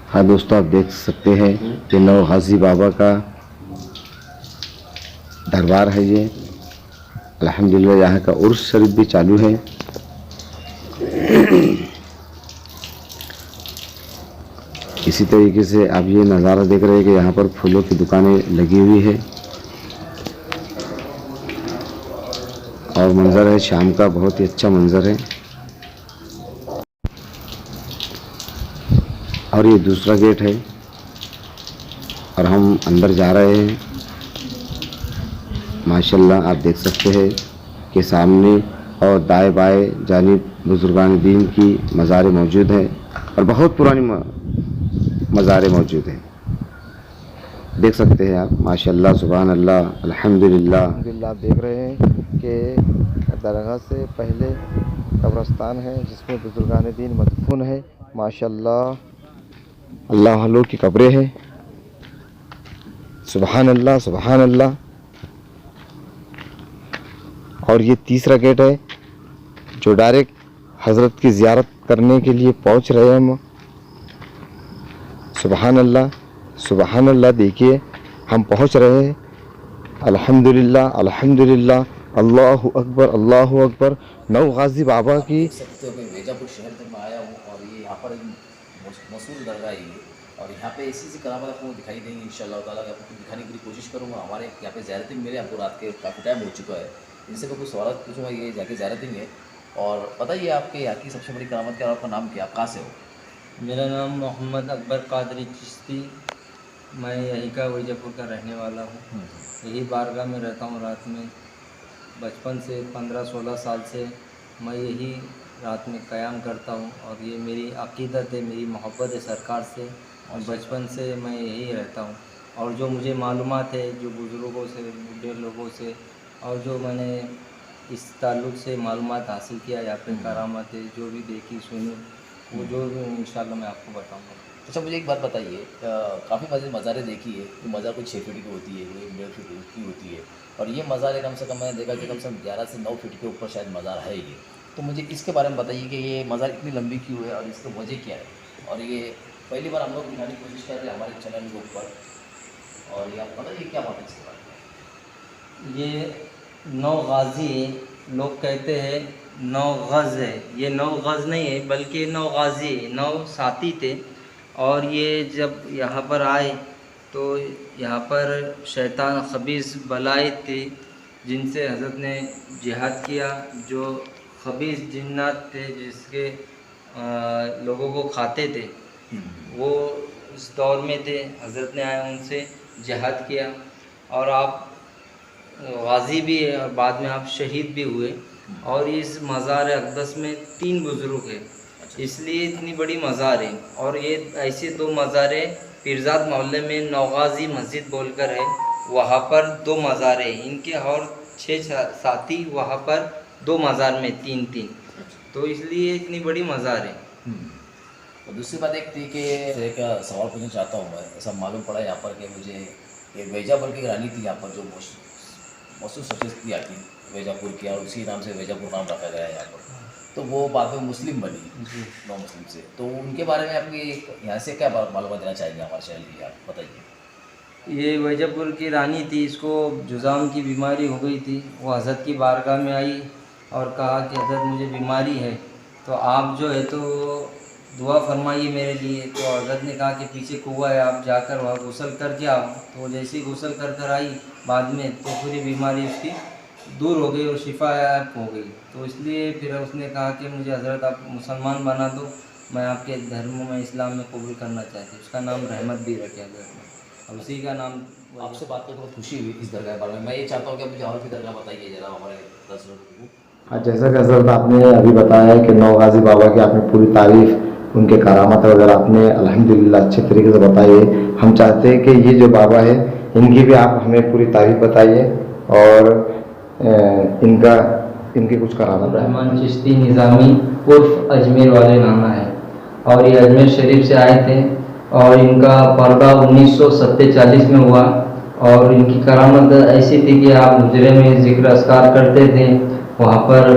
हाँ दोस्तों, आप देख सकते हैं कि नौ गाजी बाबा का दरबार है ये। अल्हम्दुलिल्लाह यहाँ का उर्स शरीफ भी चालू है। इसी तरीके से आप ये नज़ारा देख रहे हैं कि यहाँ पर फूलों की दुकानें लगी हुई है और मंज़र है शाम का, बहुत ही अच्छा मंज़र है। और ये दूसरा गेट है और हम अंदर जा रहे हैं। माशाल्लाह आप देख सकते हैं कि सामने और दाएं बाएं जानिब बुजुर्गान दीन की मज़ारें मौजूद हैं और बहुत पुरानी मज़ारें मौजूद हैं। देख सकते हैं आप, माशाल्लाह, सुभान अल्लाह, अल्हम्दुलिल्लाह। आप देख रहे हैं कि दरगाह से पहले कब्रस्तान है जिसमें बुजुर्गान दीन मदफून है। माशाल्लाह, अल्लाह वालों की कब्रें हैं। सुभान अल्लाह, सुभान अल्लाह। और ये तीसरा गेट है जो डायरेक्ट हज़रत की ज़ियारत करने के लिए पहुंच रहे हैं हम। सुभान अल्लाह, सुभान अल्लाह। देखिए हम पहुंच रहे हैं। अल्हम्दुलिल्लाह, अल्हम्दुलिल्लाह, अल्लाहु अकबर, अल्लाहु अकबर। नौ गाजी बाबा की सकते हो कि वेजापुर शहर तक मैं आया हूँ और ये यहाँ पर मशहूर दरगाह है ये। और यहाँ पे ऐसी करामत आपको दिखाई देंगी इंशाअल्लाह ताला। आपको दिखाने की पूरी कोशिश करूँगा। हमारे यहाँ पे ज़ियारतें मिले, आपको रात के काफ़ी टाइम हो चुका है। इनसे मैं कुछ सवाल पूछूँगा, ये जाके ज़ियारतें में। और बताइए आपके यहाँ की सबसे बड़ी करामत क्या, आपका नाम क्या, आप कहाँ से हो? मेरा नाम मोहम्मद अकबर कादरी चिश्ती, मैं यहीं का वैजापुर का रहने वाला हूँ। यही बारगाह में रहता हूँ रात में। बचपन से 15-16 साल से मैं यही रात में क़याम करता हूँ और ये मेरी अक़ीदत है, मेरी मोहब्बत है सरकार से और बचपन से मैं यही रहता हूँ। और जो मुझे मालूमात है, जो बुज़ुर्गों से, बूढ़े लोगों से और जो मैंने इस ताल्लुक़ से मालूमात हासिल किया, यहाँ पे करामतें जो भी देखी सुनी, वो जो भी इंशाल्लाह मैं आपको बताऊँगा। अच्छा मुझे एक बात बताइए, काफ़ी मज़ारें देखी है कि मज़ार कोई 6 फीट की होती है, कोई 1.5 फीट की होती है और ये मज़ार कम से कम मैंने देखा कि कम से कम 11 से 9 फीट के ऊपर शायद मज़ार है ये। तो मुझे इसके बारे में बताइए कि ये मज़ार इतनी लंबी क्यों है और इसकी वजह क्या है। और ये पहली बार हम लोग दिखाने की कोशिश कर रहे हैं हमारे चैनल के ऊपर, और ये आप बताइए क्या बात है इसके बारे में। ये 9 गाजी लोग कहते हैं 9 गज़ है, ये 9 गज़ नहीं है बल्कि 9 गाजी, 9 साथी थे। और ये जब यहाँ पर आए तो यहाँ पर शैतान खबीस बलाए थे जिनसे हज़रत ने जिहाद किया। जो खबीस जिन्नात थे जिसके लोगों को खाते थे, वो उस दौर में थे। हज़रत ने आए उनसे जिहाद किया और आप गाजी भी है और बाद में आप शहीद भी हुए। और इस मज़ार अक़दस में 3 बुज़ुर्ग हैं, इसलिए इतनी बड़ी मज़ार है। और ये ऐसे 2 मज़ारें पीरज़ाद मोहल्ले में नौगाजी मस्जिद बोलकर है, वहाँ पर 2 मज़ार हैं इनके और 6 साथी वहाँ पर 2 मज़ार में 3-3, तो इसलिए इतनी बड़ी मज़ार है। और दूसरी बात एक थी कि एक सवाल पूछना चाहता हूँ मैं। ऐसा मालूम पड़ा यहाँ पर कि मुझे कि वैजापुर की रानी थी यहाँ पर जो मशहूर शख्सियत आती वैजापुर की, और उसी नाम से वैजापुर नाम रखा गया है यहाँ पर। तो वो बाद में मुस्लिम बनी, नौ मुस्लिम से। तो उनके बारे में आपकी यहाँ से क्या मालूमात देना चाहेंगे हमारे चैनल की, आप बताइए। ये वैजापुर की रानी थी, इसको जुज़ाम की बीमारी हो गई थी। वो हज़रत की बारगाह में आई और कहा कि हज़रत मुझे बीमारी है, तो आप जो है तो दुआ फरमाइए मेरे लिए। तो हज़रत ने कहा कि पीछे कुआं है, आप जाकर वहाँ गुस्ल करके आओ। तो जैसे ही गुस्ल कर आई बाद में, तो पूरी बीमारी उसकी दूर हो गई और शिफा हो गई। तो इसलिए फिर उसने कहा कि मुझे हज़रत आप मुसलमान बना दो, मैं आपके धर्म में, इस्लाम में कबूल करना चाहती हूँ। उसका नाम रहमत भी रखे हज़रत ने, और उसी का नाम। आपसे बात करके बहुत खुशी हुई इस दरगाह के बारे में। मैं ये चाहता हूँ कि मुझे और भी दरगाह बताइए जरा हमारे दर्शकों को। हाँ, जैसा कि हज़रत आपने अभी बताया है कि नौ गाजी बाबा की आपने पूरी तारीफ़, उनके करामत वगैरह आपने अल्हम्दुलिल्लाह अच्छे तरीके से बताई है। हम चाहते हैं कि ये जो बाबा है इनकी भी आप हमें पूरी तारीफ़ बताइए और इनके कुछ करामत। रहमान चिश्ती निज़ामी उर्फ अजमेर वाले नाना है और ये अजमेर शरीफ से आए थे और इनका पर्दा 1947 में हुआ। और इनकी करामत ऐसी थी कि आप हुजरे में ज़िक्र अस्कार करते थे, वहाँ पर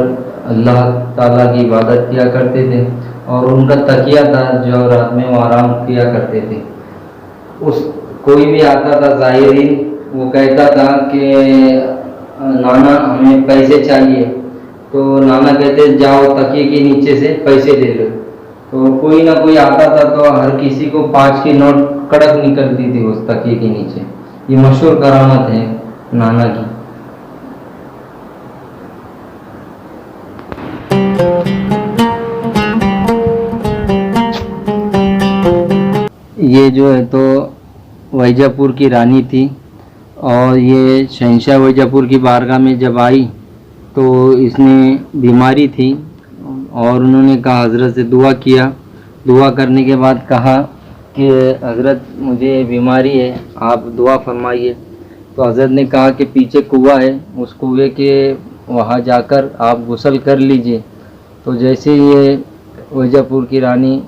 अल्लाह ताला की इबादत किया करते थे और उनका तकिया था जो रात में वो आराम किया करते थे। उस कोई भी आता था ज़ाहिरीन, वो कहता था कि नाना हमें पैसे चाहिए, तो नाना कहते जाओ तकिए के नीचे से पैसे ले लो। तो कोई ना कोई आता था तो हर किसी को 5 की नोट कड़क निकलती थी उस तकिए के नीचे। ये मशहूर करामत है नाना की। ये जो है तो वैजापुर की रानी थी, और ये शहंशाह वैजापुर की बारगाह में जब आई तो इसने बीमारी थी, और उन्होंने कहा हज़रत से दुआ किया। दुआ करने के बाद कहा कि हज़रत मुझे बीमारी है, आप दुआ फरमाइए। तो हज़रत ने कहा कि पीछे कुआं है, उस कुएं के वहाँ जाकर आप गुस्ल कर लीजिए। तो जैसे ये वैजापुर की रानी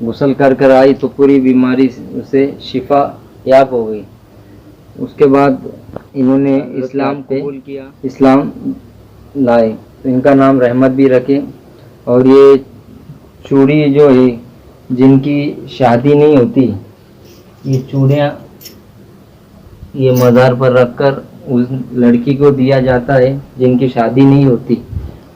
गुस्ल कर आई तो पूरी बीमारी से शिफा याब हो गई। उसके बाद इन्होंने इस्लाम पे इस्लाम लाए, तो इनका नाम रहमत भी रखे। और ये चूड़ी जो है जिनकी शादी नहीं होती, ये चूड़ियाँ ये मज़ार पर रखकर उस लड़की को दिया जाता है जिनकी शादी नहीं होती,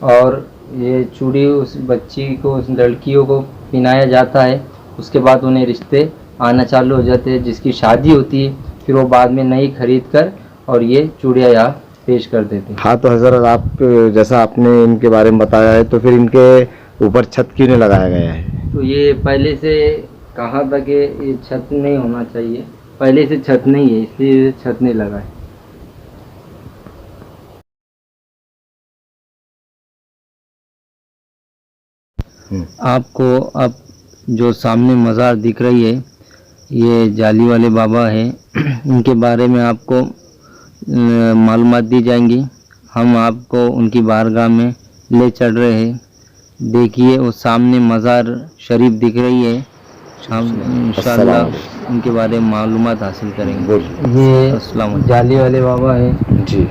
और ये चूड़ी उस बच्ची को, उस लड़कियों को पहनाया जाता है। उसके बाद उन्हें रिश्ते आना चालू हो जाते हैं। जिसकी शादी होती है फिर वो बाद में नई खरीद कर और ये चूड़ियाँ यहाँ पेश कर देते हैं। हाँ, तो हज़रत आप जैसा आपने इनके बारे में बताया है, तो फिर इनके ऊपर छत क्यों नहीं लगाया गया है? तो ये पहले से कहा था कि ये छत नहीं होना चाहिए, पहले से छत नहीं है इसलिए छत नहीं लगा है। आपको अब जो सामने मज़ार दिख रही है ये जाली वाले बाबा है। इनके बारे में आपको मालूमात दी जाएंगी। हम आपको उनकी बारगाह में ले चल रहे हैं। देखिए वो सामने मज़ार शरीफ दिख रही है, हम इंशाअल्लाह उनके बारे में मालूमात हासिल करेंगे। ये अस्सलाम जाली वाले बाबा है जी,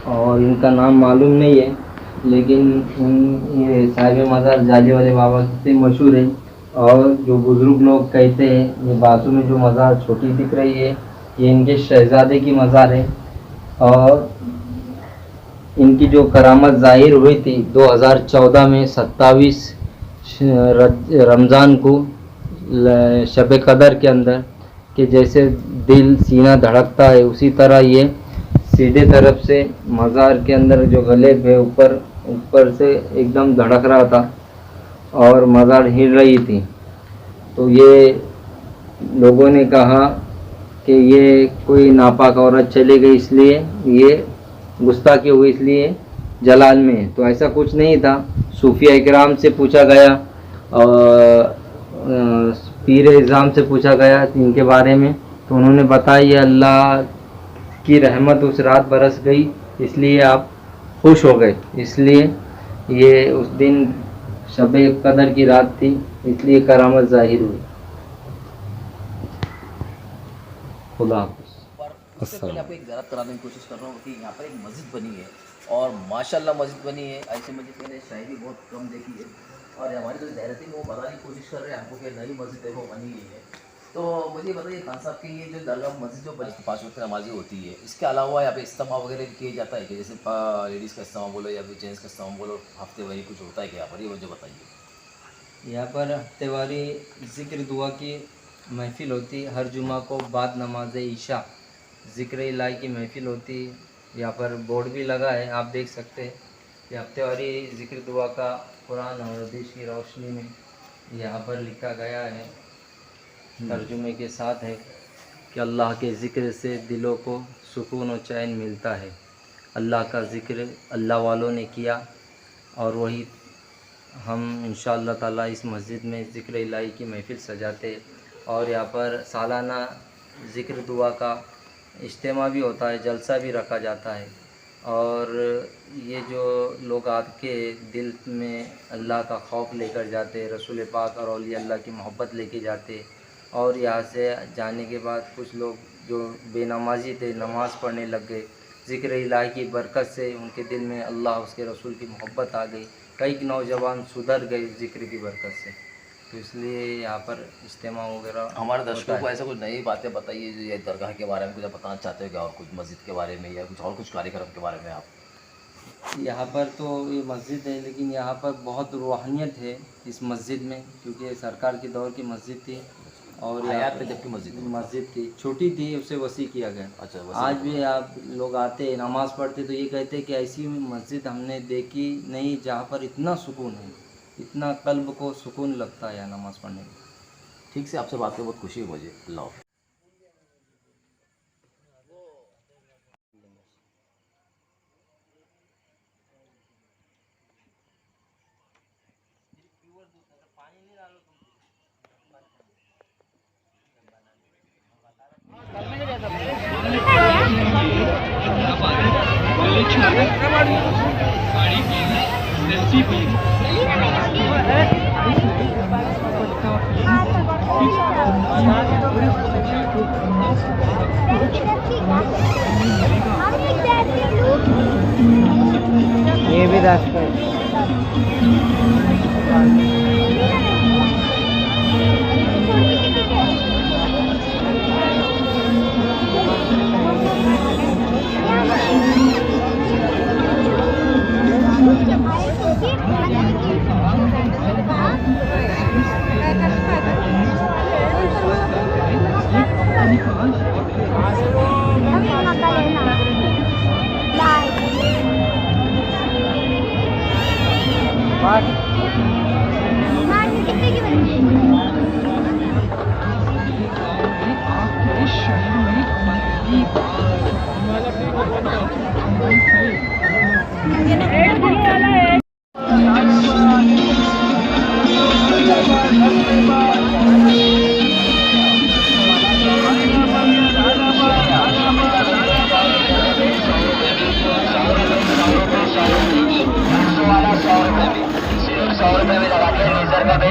और इनका नाम मालूम नहीं है, लेकिन ये साहिब मज़ार जाली वाले बाबा से मशहूर है। और जो बुज़ुर्ग लोग कहते हैं, ये बाजू में जो मज़ार छोटी दिख रही है ये इनके शहज़ादे की मज़ार है। और इनकी जो करामत ज़ाहिर हुई थी 2014 में 27 रमज़ान को शब कदर के अंदर, कि जैसे दिल सीना धड़कता है उसी तरह ये सीधे तरफ से मज़ार के अंदर जो गले पे ऊपर से एकदम धड़क रहा था और मज़ार हिल रही थी। तो ये लोगों ने कहा कि ये कोई नापाक औरत चली गई इसलिए ये गुस्ताखी हुई इसलिए जलाल में है। तो ऐसा कुछ नहीं था। सूफिया इकराम से पूछा गया और पीर इज़ाम से पूछा गया इनके बारे में, तो उन्होंने बताया ये अल्लाह की रहमत उस रात बरस गई इसलिए आप खुश हो गए, इसलिए ये उस दिन शब कदर की रात थी इसलिए करामत ज़ाहिर हुई। खुदा हाफ़िज़। उससे पहले आपको एक ज़्यारत कराने की कोशिश कर रहा हूँ कि यहाँ पर एक मस्जिद बनी है और माशाल्लाह मस्जिद बनी है। ऐसी मस्जिद मैंने शायद ही बहुत कम देखी है, और हमारी जो ज़ाहिर थी वो बताने की कोशिश कर रहे हैं हमको कि नई मस्जिद है वो बनी हुई है। तो मुझे बताइए खान साहब की ये जो दरगाह मस्जिद जो 5 वक्त नमाज़ी होती है, इसके अलावा यहाँ पे इज्तिमा वगैरह किया जाता है कि जैसे लेडीज़ का इज्तिमा बोलो या फिर जेंट्स का इज्तिमा बोलो, हफ्तेवारी कुछ होता है क्या यहाँ पर, ये मुझे बताइए। यहाँ पर हफ्तेवारी ज़िक्र दुआ की महफ़िल होती, हर जुमा को बाद नमाज ईशा ज़िक्र इलाही की महफ़िल होती। यहाँ पर बोर्ड भी लगा है, आप देख सकते हैं। ये हफ्तेवारी ज़िक्र दुआ का कुरान और हदीस की रोशनी में यहाँ पर लिखा गया है, तर्जुमे के साथ है कि अल्लाह के ज़िक्र से दिलों को सुकून और चैन मिलता है। अल्लाह का ज़िक्र अल्लाह वालों ने किया और वही हम इंशाअल्लाह ताला इस मस्जिद में ज़िक्र इलाही की महफ़िल सजाते हैं। और यहाँ पर सालाना ज़िक्र दुआ का इज्तिमा भी होता है, जलसा भी रखा जाता है। और ये जो लोग आके दिल में अल्लाह का खौफ लेकर जाते, रसूल पाक और औलिया अल्लाह की मोहब्बत लेके जाते, और यहाँ से जाने के बाद कुछ लोग जो बेनमाजी थे नमाज़ पढ़ने लग गए, ज़िक्र इलाही की बरकत से उनके दिल में अल्लाह उसके रसूल की मोहब्बत आ गई। कई नौजवान सुधर गए जिक्र की बरकत से, तो इसलिए यहाँ पर इज्तिमा वगैरह हमारे होता दर्शकों है। को ऐसे कुछ नई बातें बताइए जो ये दरगाह के बारे में कुछ बताना चाहते हो क्या, और कुछ मस्जिद के बारे में या कुछ और कुछ कार्यक्रम के बारे में आप? यहाँ पर तो ये मस्जिद है, लेकिन यहाँ पर बहुत रूहानियत है इस मस्जिद में, क्योंकि ये सरकार के दौर की मस्जिद थी और यहाँ हयात पर में जबकि मस्जिद मस्जिद थी, छोटी थी, उसे वसी किया गया। अच्छा, आज भी आप लोग आते नमाज़ पढ़ते तो ये कहते हैं कि ऐसी मस्जिद हमने देखी नहीं जहाँ पर इतना सुकून है, इतना कल्ब को सुकून लगता है यहाँ नमाज़ पढ़ने में। ठीक से आपसे बात करके बहुत खुशी हुई मुझे। अल्लाह हाफ़िज़। ये भी रास्ता है।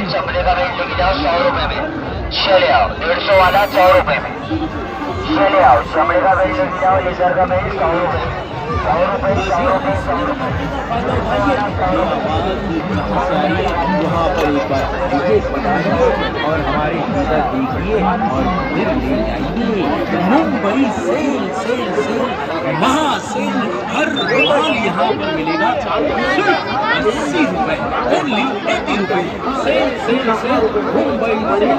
चमड़े का बेल्ट लेके जाओ 100 रुपए में, चले आओ 150 वाला 100 रुपए में, चले आओ चमड़े का बेल्ट लेके जाओ, लेजर का बेल्ट 100 रुपए में, 100 रुपए 100 रुपए 100 रुपए, यहाँ पर एक बार विशेष बताइए और हमारी मदद दीजिए और फिर ले जाइए। मुंबई सेल सेल सेल महासेल, हर रुमाल यहाँ पर मिलेगा सिर्फ 80 रुपए, ओनली 80 रुपए। Sale sale sale Mumbai cell.